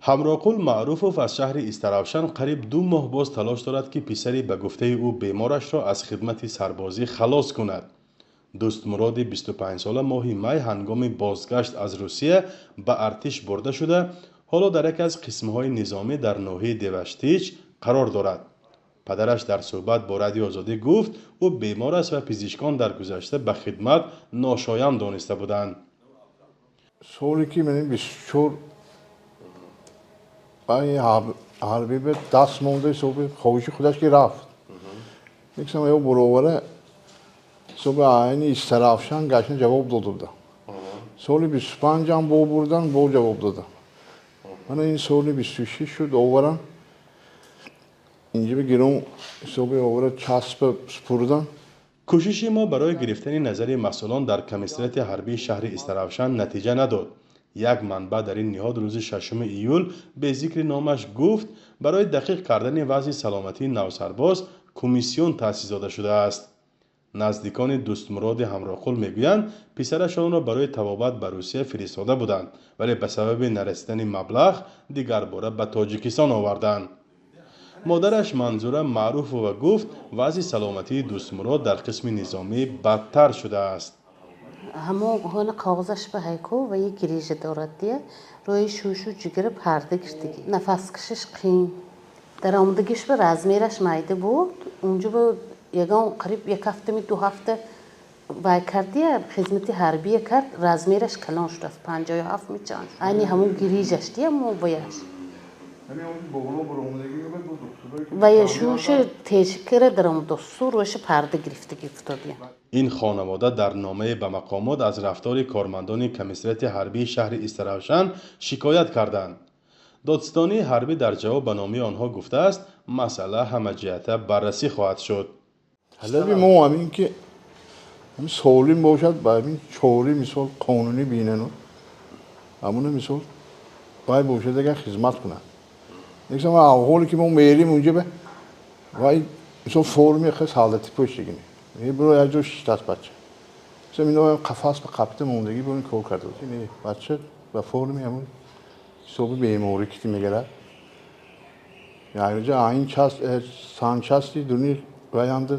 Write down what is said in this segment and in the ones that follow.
ҳамроқул маъруфов аз шаҳри истаравшан қариб 2 моҳ боз талош дорад ки писари ба гуфтаи ӯ беморашро аз хидмати сарбозӣ халос кунад. дӯстмуроди 25 сола моҳи май ҳангоми бозгашт аз русия ба артиш бурда шуда ҳоло дар яке аз қисмҳои низомӣ дар ноҳияи деваштич қарор дорад. падараш дар суҳбат бо радиои озодӣ гуфт ӯ бемор аст ва пизишкон дар гузашта ба хидмат ношоям дониста буданд. соли ки мани 24 ҳарбӣ бе даст монда ҳисоби хоҳиши худаш ки рафт мексам ё баровара ҳисоби айни истаравшан гашна ҷавоб дода буда. соли 25 бо бурдан бо ҷавоб дода. мана ин соли 26 шуд оваран инҷа бигиром ҳисоби овара часпа спурдан. кӯшиши мо барои гирифтани назари масъулон дар комиссарияти ҳарбии шаҳри истаравшан натиҷа надод. як манбаъ дар ин ниҳод рӯзи 6 июл бе зикри номаш гуфт барои дақиқ кардани вазъи саломатии навсарбоз комиссион таъсис дода шудааст. наздикони дӯстмуроди ҳамроқул мегӯянд писарашонро барои табобат ба русия фиристода буданд вале ба сабаби нарасидани маблағ дигарбора ба тоҷикистон оварданд. модараш манзура маъруфова гуфт вазъи саломатии дӯстмурод дар қисми низомӣ бадтар шудааст. ҳамон ҳона қоғозаш ба ҳайко ва як гирижа дорад дия рои шушу ҷигара парда гиртаги нафас кашиш қин даромадагиш ба размераш майда буд унҷо ба ягон қариб як ҳафтами 2 ҳафта вай кардия хизмати ҳарбия кард размераш калон шудааст 57 мечанд айни ҳамон гирижаш дия мо бояш ва шуша тешкара даромадосу роша парда гирифтаги уфтодия. ин хонавода дар номае ба мақомот аз рафтори кормандони комиссарияти ҳарбии шаҳри истаравшан шикоят карданд. додистонии ҳарбӣ дар ҷавоб ба номаи онҳо гуфтааст масъала ҳамаҷиҳата баррасӣ хоҳад шуд. ҳалаби мо ҳамин ки солим бошад ба ҳамин чори мисол қонунӣ бинано ҳамуна мисол вай бошад агар хизмат кунад мисол ҳоле ки мо мерим унҷа ба вай мисол форми хас ҳалати пӯштагини бро як ҷо шиштаст бача мисол ино қафас ба қапита мондагӣ бо ин кор карда бача ба форми ҳамун ҳисоби беморӣ ки мегарад якҷа айн санчасти дуни ваянда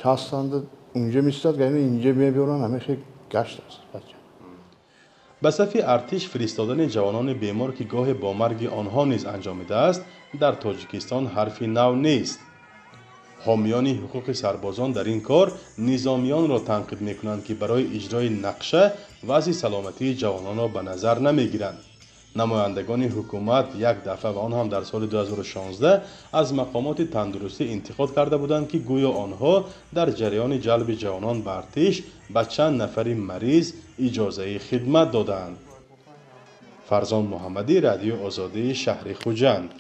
частанда унҷа мистад гайна инҷа мебиёранд ҳама хел гашт аст бача. ба сафи артиш фиристодани ҷавонони бемор ки гоҳе бо марги онҳо низ анҷомидааст дар тоҷикистон ҳарфи нав нест. ҳомиёни ҳуқуқи сарбозон дар ин кор низомиёнро танқид мекунанд ки барои иҷрои нақша вазъи саломатии ҷавононро ба назар намегиранд. намояндагони ҳукумат як дафъа ва он ҳам дар соли 2016 аз мақомоти тандурустӣ интиқод карда буданд ки гӯё онҳо дар ҷараёни ҷалби ҷавонон ба артиш ба чанд нафари мариз иҷозаи хидмат доданд. фарзон муҳаммадӣ, радиои озодии шаҳри хуҷанд.